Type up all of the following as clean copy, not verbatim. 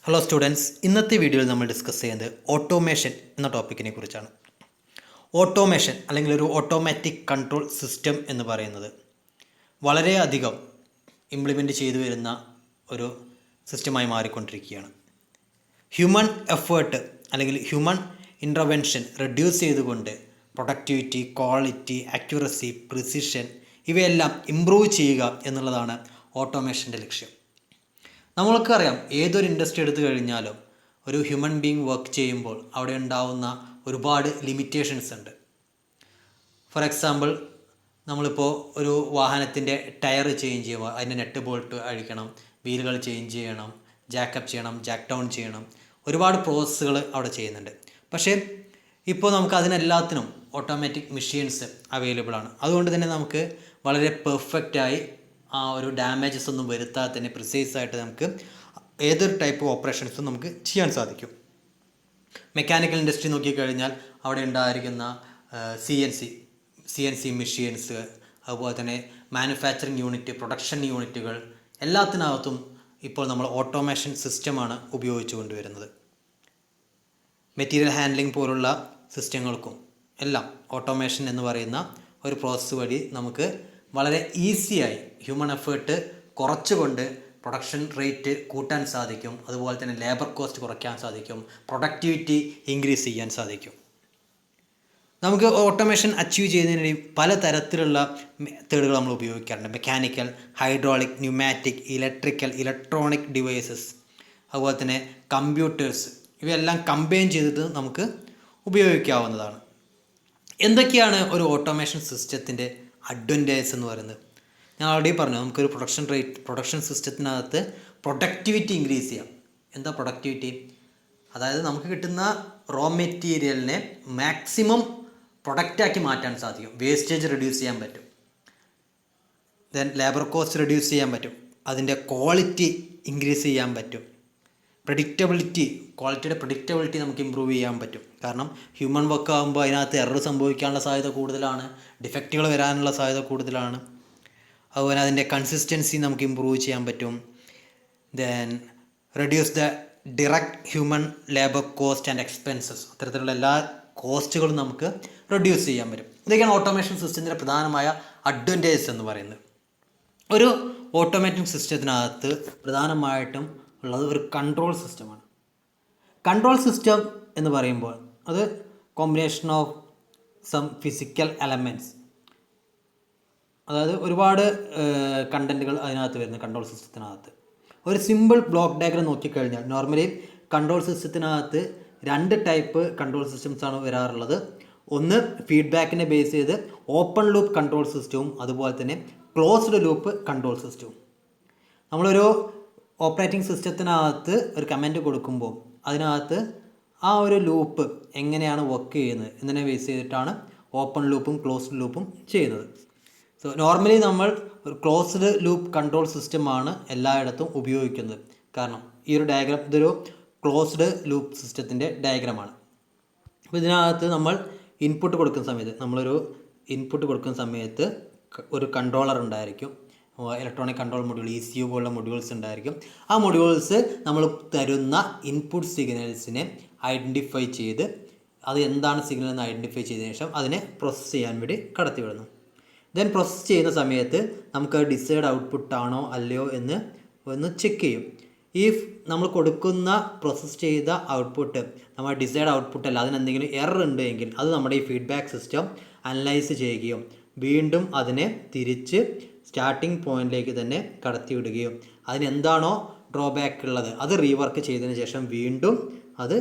Hello students, ഇന്നത്തെ വീഡിയോയിൽ നമ്മൾ ഡിസ്കസ് ചെയ്യുന്നത് ഓട്ടോമേഷൻ എന്ന ടോപ്പിക്കിനെ കുറിച്ചാണ്. ഓട്ടോമേഷൻ അല്ലെങ്കിൽ ഒരു ഓട്ടോമാറ്റിക് കൺട്രോൾ സിസ്റ്റം എന്ന് പറയുന്നത് വളരെയധികം ഇംപ്ലിമെൻ്റ് ചെയ്തു വരുന്ന ഒരു സിസ്റ്റമായി മാറിക്കൊണ്ടിരിക്കുകയാണ്. ഹ്യൂമൻ എഫേർട്ട് അല്ലെങ്കിൽ ഹ്യൂമൻ ഇൻ്റർവെൻഷൻ റെഡ്യൂസ് ചെയ്തുകൊണ്ട് പ്രൊഡക്ടിവിറ്റി, ക്വാളിറ്റി, അക്യുറസി, പ്രിസിഷൻ ഇവയെല്ലാം ഇംപ്രൂവ് ചെയ്യുക എന്നുള്ളതാണ് ഓട്ടോമേഷൻ്റെ ലക്ഷ്യം. നമ്മൾക്കറിയാം, ഏതൊരു ഇൻഡസ്ട്രി എടുത്തു കഴിഞ്ഞാലും ഒരു ഹ്യൂമൻ ബീങ് വർക്ക് ചെയ്യുമ്പോൾ അവിടെ ഉണ്ടാവുന്ന ഒരുപാട് ലിമിറ്റേഷൻസ് ഉണ്ട്. ഫോർ എക്സാമ്പിൾ, നമ്മളിപ്പോൾ ഒരു വാഹനത്തിൻ്റെ ടയർ ചേഞ്ച് ചെയ്യുമ്പോൾ അതിൻ്റെ നെറ്റ് ബോൾട്ട് അഴിക്കണം, വീലുകൾ ചേഞ്ച് ചെയ്യണം, ജാക്കപ്പ് ചെയ്യണം, ജാക്ക് ഡൗൺ ചെയ്യണം, ഒരുപാട് പ്രോസസ്സുകൾ അവിടെ ചെയ്യുന്നുണ്ട്. പക്ഷേ ഇപ്പോൾ നമുക്ക് അതിനെല്ലാത്തിനും ഓട്ടോമാറ്റിക് മെഷീൻസ് അവൈലബിൾ ആണ്. അതുകൊണ്ട് തന്നെ നമുക്ക് വളരെ പെർഫെക്റ്റായി ആ ഒരു ഡാമേജസ് ഒന്നും വരുത്താതെ തന്നെ പ്രിസൈസായിട്ട് നമുക്ക് ഏതൊരു ടൈപ്പ് ഓപ്പറേഷൻസും നമുക്ക് ചെയ്യാൻ സാധിക്കും. മെക്കാനിക്കൽ ഇൻഡസ്ട്രി നോക്കിക്കഴിഞ്ഞാൽ അവിടെ ഉണ്ടായിരിക്കുന്ന CNC മെഷീൻസ്, അതുപോലെ തന്നെ മാനുഫാക്ചറിങ് യൂണിറ്റ്, പ്രൊഡക്ഷൻ യൂണിറ്റുകൾ എല്ലാത്തിനകത്തും ഇപ്പോൾ നമ്മൾ ഓട്ടോമേഷൻ സിസ്റ്റമാണ് ഉപയോഗിച്ചു കൊണ്ടുവരുന്നത്. മെറ്റീരിയൽ ഹാൻഡ്ലിംഗ് പോലുള്ള സിസ്റ്റങ്ങൾക്കും എല്ലാം ഓട്ടോമേഷൻ എന്ന് പറയുന്ന ഒരു പ്രോസസ്സ് വഴി നമുക്ക് വളരെ ഈസിയായി ഹ്യൂമൻ എഫേർട്ട് കുറച്ചുകൊണ്ട് പ്രൊഡക്ഷൻ റേറ്റ് കൂട്ടാൻ സാധിക്കും. അതുപോലെ തന്നെ ലേബർ കോസ്റ്റ് കുറയ്ക്കാൻ സാധിക്കും, പ്രൊഡക്ടിവിറ്റി ഇൻക്രീസ് ചെയ്യാൻ സാധിക്കും. നമുക്ക് ഓട്ടോമേഷൻ അച്ചീവ് ചെയ്യുന്നതിന് പല തരത്തിലുള്ള മെത്തേഡുകൾ നമ്മൾ ഉപയോഗിക്കാറുണ്ട്. Mechanical, hydraulic, pneumatic, electrical, electronic devices, അതുപോലെ തന്നെ കമ്പ്യൂട്ടേഴ്സ് ഇവയെല്ലാം കമ്പൈൻ ചെയ്തിട്ട് നമുക്ക് ഉപയോഗിക്കാവുന്നതാണ്. എന്തൊക്കെയാണ് ഒരു ഓട്ടോമേഷൻ സിസ്റ്റത്തിൻ്റെ അഡ്വാൻറ്റേജസ് എന്ന് പറയുന്നത്? ഞാൻ ഓൾറെഡി പറഞ്ഞു, നമുക്കൊരു പ്രൊഡക്ഷൻ സിസ്റ്റത്തിനകത്ത് പ്രൊഡക്ടിവിറ്റി ഇൻക്രീസ് ചെയ്യാം. എന്താ പ്രൊഡക്ടിവിറ്റി? അതായത് നമുക്ക് കിട്ടുന്ന റോ മെറ്റീരിയലിനെ മാക്സിമം പ്രൊഡക്റ്റാക്കി മാറ്റാൻ സാധിക്കും. വേസ്റ്റേജ് റെഡ്യൂസ് ചെയ്യാൻ പറ്റും. ദെൻ ലേബർ കോസ്റ്റ് റെഡ്യൂസ് ചെയ്യാൻ പറ്റും. അതിൻ്റെ ക്വാളിറ്റി ഇൻക്രീസ് ചെയ്യാൻ പറ്റും. ക്വാളിറ്റിയുടെ പ്രഡിക്റ്റബിലിറ്റി നമുക്ക് ഇമ്പ്രൂവ് ചെയ്യാൻ പറ്റും. കാരണം ഹ്യൂമൻ വർക്ക് ആകുമ്പോൾ അതിനകത്ത് എറർ സംഭവിക്കാനുള്ള സാധ്യത കൂടുതലാണ്, ഡിഫക്റ്റുകൾ വരാനുള്ള സാധ്യത കൂടുതലാണ്. അതുപോലെ അതിൻ്റെ കൺസിസ്റ്റൻസി നമുക്ക് ഇമ്പ്രൂവ് ചെയ്യാൻ പറ്റും. Then reduce the direct human labour cost and expenses, അത്തരത്തിലുള്ള എല്ലാ കോസ്റ്റുകളും നമുക്ക് റെഡ്യൂസ് ചെയ്യാൻ പറ്റും. ഇതൊക്കെയാണ് ഓട്ടോമേഷൻ സിസ്റ്റത്തിൻ്റെ പ്രധാനമായ അഡ്വാൻറ്റേജസ് എന്ന് പറയുന്നത്. ഒരു ഓട്ടോമാറ്റിക് സിസ്റ്റത്തിനകത്ത് പ്രധാനമായിട്ടും ഉള്ളത് ഒരു കൺട്രോൾ സിസ്റ്റമാണ്. കൺട്രോൾ സിസ്റ്റം എന്ന് പറയുമ്പോൾ അത് combination of some physical elements, അതായത് ഒരുപാട് കണ്ടൻറ്റുകൾ അതിനകത്ത് വരുന്ന കൺട്രോൾ സിസ്റ്റത്തിനകത്ത്. ഒരു സിമ്പിൾ ബ്ലോക്ക് ഡയഗ്രം നോക്കിക്കഴിഞ്ഞാൽ നോർമലി കൺട്രോൾ സിസ്റ്റത്തിനകത്ത് 2 ടൈപ്പ് കൺട്രോൾ സിസ്റ്റംസാണ് വരാറുള്ളത്. ഒന്ന് ഫീഡ്ബാക്കിനെ ബേസ് ചെയ്ത് ഓപ്പൺ ലൂപ്പ് കൺട്രോൾ സിസ്റ്റവും അതുപോലെ തന്നെ ക്ലോസ്ഡ് ലൂപ്പ് കൺട്രോൾ സിസ്റ്റവും. നമ്മളൊരു ഓപ്പറേറ്റിംഗ് സിസ്റ്റത്തിനകത്ത് ഒരു കമൻറ്റ് കൊടുക്കുമ്പോൾ അതിനകത്ത് ആ ഒരു ലൂപ്പ് എങ്ങനെയാണ് വർക്ക് ചെയ്യുന്നത് എന്നതിനെ ബേസ് ചെയ്തിട്ടാണ് ഓപ്പൺ ലൂപ്പും ക്ലോസ്ഡ് ലൂപ്പും ചെയ്യുന്നത്. സോ നോർമലി നമ്മൾ ഒരു ക്ലോസ്ഡ് ലൂപ്പ് കൺട്രോൾ സിസ്റ്റമാണ് എല്ലായിടത്തും ഉപയോഗിക്കുന്നത്. കാരണം ഈ ഒരു ഡയഗ്രാം ഇതൊരു ക്ലോസ്ഡ് ലൂപ്പ് സിസ്റ്റത്തിൻ്റെ ഡയഗ്രമാണ്. അപ്പോൾ ഇതിനകത്ത് നമ്മൾ ഇൻപുട്ട് കൊടുക്കുന്ന സമയത്ത് ഒരു കൺട്രോളർ ഉണ്ടായിരിക്കും. ഇലക്ട്രോണിക് കൺട്രോൾ മൊഡ്യൂൾ, ECU പോലുള്ള മൊഡ്യൂൾസ് ഉണ്ടായിരിക്കും. ആ മൊഡ്യൂൾസ് നമ്മൾ തരുന്ന ഇൻപുട്ട് സിഗ്നൽസിനെ ഐഡൻറ്റിഫൈ ചെയ്ത് അത് എന്താണ് സിഗ്നൽ എന്ന് ഐഡൻറ്റിഫൈ ചെയ്തതിനു ശേഷം അതിനെ പ്രോസസ്സ് ചെയ്യാൻ വേണ്ടി കടത്തിവിടുന്നു. ദെൻ പ്രോസസ്സ് ചെയ്യുന്ന സമയത്ത് നമുക്ക് ഡിസൈഡ് ഔട്ട്പുട്ട് ആണോ അല്ലയോ എന്ന് ഒന്ന് ചെക്ക് ചെയ്യും. ഇഫ് നമ്മൾ കൊടുക്കുന്ന പ്രോസസ്സ് ചെയ്ത ഔട്ട്പുട്ട് നമ്മൾ ഡിസൈഡ് ഔട്ട്പുട്ട് അല്ല, അതിനെന്തെങ്കിലും എറർ ഉണ്ട് എങ്കിൽ അത് നമ്മുടെ ഈ ഫീഡ്ബാക്ക് സിസ്റ്റം അനലൈസ് ചെയ്യുകയും വീണ്ടും അതിനെ തിരിച്ച് സ്റ്റാർട്ടിംഗ് പോയിന്റിലേക്ക് തന്നെ കടത്തിവിടുകയും അതിനെന്താണോ ഡ്രോബാക്ക് ഉള്ളത് അത് റീവർക്ക് ചെയ്തതിന് ശേഷം വീണ്ടും അത്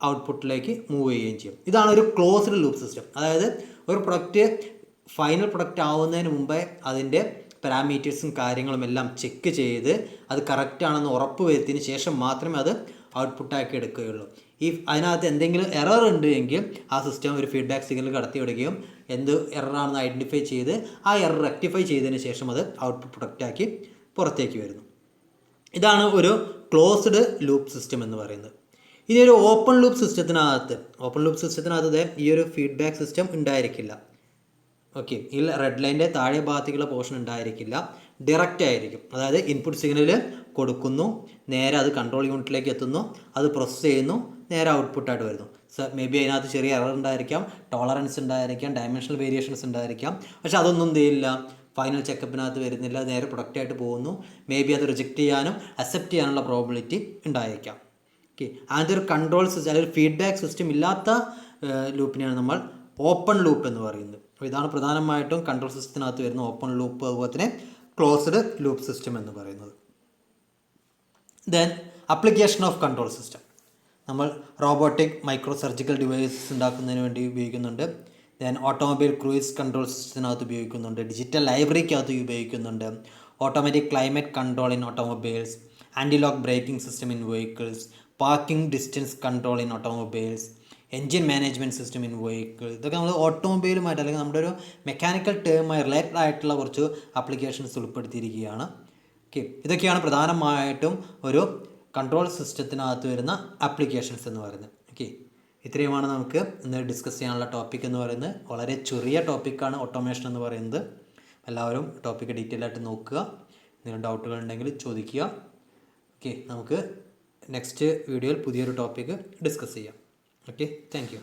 ഔട്ട്പുട്ടിലേക്ക് മൂവ് ചെയ്യുകയും ചെയ്യും. ഇതാണ് ഒരു ക്ലോസ്ഡ് ലൂപ്പ് സിസ്റ്റം. അതായത് ഒരു പ്രൊഡക്റ്റ് ഫൈനൽ പ്രൊഡക്റ്റ് ആവുന്നതിന് മുമ്പേ അതിൻ്റെ പാരാമീറ്റേഴ്സും കാര്യങ്ങളും എല്ലാം ചെക്ക് ചെയ്ത് അത് കറക്റ്റാണെന്ന് ഉറപ്പ് വരുത്തിയതിന് ശേഷം മാത്രമേ അത് ഔട്ട്പുട്ടാക്കി എടുക്കുകയുള്ളൂ. ഈ അതിനകത്ത് എന്തെങ്കിലും എറർ ഉണ്ട് എങ്കിൽ ആ സിസ്റ്റം ഒരു ഫീഡ്ബാക്ക് സിഗ്നൽ കടത്തിവിടുകയും എന്ത് എററാണെന്ന് ഐഡൻറ്റിഫൈ ചെയ്ത് ആ എറർ റെക്ടിഫൈ ചെയ്തതിന് ശേഷം അത് ഔട്ട്പുട്ട് പ്രൊഡക്റ്റാക്കി പുറത്തേക്ക് വരുന്നു. ഇതാണ് ഒരു ക്ലോസ്ഡ് ലൂപ്പ് സിസ്റ്റം എന്ന് പറയുന്നത്. ഇനി ഒരു ഓപ്പൺ ലൂപ്പ് സിസ്റ്റത്തിനകത്ത് ഈ ഒരു ഫീഡ്ബാക്ക് സിസ്റ്റം ഉണ്ടായിരിക്കില്ല. ഓക്കെ, ഈ റെഡ് ലൈൻ്റെ താഴെ ഭാഗത്തേക്കുള്ള പോർഷൻ ഉണ്ടായിരിക്കില്ല, ഡയറക്റ്റ് ആയിരിക്കും. അതായത് ഇൻപുട്ട് സിഗ്നൽ കൊടുക്കുന്നു, നേരെ അത് കൺട്രോൾ യൂണിറ്റിലേക്ക് എത്തുന്നു, അത് പ്രോസസ്സ് ചെയ്യുന്നു, നേരെ ഔട്ട്പുട്ടായിട്ട് വരുന്നു. മേ ബി അതിനകത്ത് ചെറിയ എറർ ഉണ്ടായിരിക്കാം, ടോളറൻസ് ഉണ്ടായിരിക്കാം, ഡയമെൻഷണൽ വേരിയേഷൻസ് ഉണ്ടായിരിക്കാം. പക്ഷെ അതൊന്നും ചെയ്യില്ല, ഫൈനൽ ചെക്കപ്പിനകത്ത് വരുന്നില്ല, നേരെ പ്രൊഡക്റ്റായിട്ട് പോകുന്നു. മേ ബി അത് റിജക്റ്റ് ചെയ്യാനും അക്സെപ്റ്റ് ചെയ്യാനുള്ള പ്രോബിലിറ്റി ഉണ്ടായേക്കാം. ഓക്കെ, അതൊരു കൺട്രോൾ സിസ്റ്റം അല്ലെങ്കിൽ ഫീഡ്ബാക്ക് സിസ്റ്റം ഇല്ലാത്ത ലൂപ്പിനെയാണ് നമ്മൾ ഓപ്പൺ ലൂപ്പ് എന്ന് പറയുന്നത്. അപ്പോൾ ഇതാണ് പ്രധാനമായിട്ടും കൺട്രോൾ സിസ്റ്റത്തിനകത്ത് വരുന്ന ഓപ്പൺ ലൂപ്പ്, അതുപോലെ തന്നെ ക്ലോസ്ഡ് ലൂപ്പ് സിസ്റ്റം എന്ന് പറയുന്നത്. Then application of control system. നമ്മൾ റോബോട്ടിക് മൈക്രോ സർജിക്കൽ ഡിവൈസസ് ഉണ്ടാക്കുന്നതിന് വേണ്ടി ഉപയോഗിക്കുന്നുണ്ട്. ദെൻ ഓട്ടോമൊബൈൽ ക്രൂയിസ് കൺട്രോൾ സിസ്റ്റത്തിനകത്ത് ഉപയോഗിക്കുന്നുണ്ട്. ഡിജിറ്റൽ ലൈബ്രറിക്കകത്ത് ഉപയോഗിക്കുന്നുണ്ട്. Automatic climate control in automobiles, anti lock braking system in vehicles, parking distance control in automobiles, engine management system in vehicle. ഇതൊക്കെ നമ്മൾ ഓട്ടോമൊബൈലുമായിട്ട് അല്ലെങ്കിൽ നമ്മുടെ ഒരു മെക്കാനിക്കൽ ടേമുമായി റിലേറ്റഡ് ആയിട്ടുള്ള കുറച്ച് ആപ്ലിക്കേഷൻസ് ഉൾപ്പെടുത്തിയിരിക്കുകയാണ്. ഓക്കെ, ഇതൊക്കെയാണ് പ്രധാനമായിട്ടും ഒരു കൺട്രോൾ സിസ്റ്റത്തിനകത്ത് വരുന്ന ആപ്ലിക്കേഷൻസ് എന്ന് പറയുന്നത്. ഓക്കെ, ഇത്രയുമാണ് നമുക്ക് ഇന്ന് ഡിസ്കസ് ചെയ്യാനുള്ള ടോപ്പിക് എന്ന് പറയുന്നത്. വളരെ ചെറിയ ടോപ്പിക്കാണ് ഓട്ടോമേഷൻ എന്ന് പറയുന്നത്. എല്ലാവരും ടോപ്പിക്ക് ഡീറ്റെയിൽ ആയിട്ട് നോക്കുക. എന്തെങ്കിലും ഡൗട്ടുകൾ ഉണ്ടെങ്കിൽ ചോദിക്കുക. ഓക്കെ, നമുക്ക് നെക്സ്റ്റ് വീഡിയോയിൽ പുതിയൊരു ടോപ്പിക്ക് ഡിസ്കസ് ചെയ്യാം. Okay, thank you.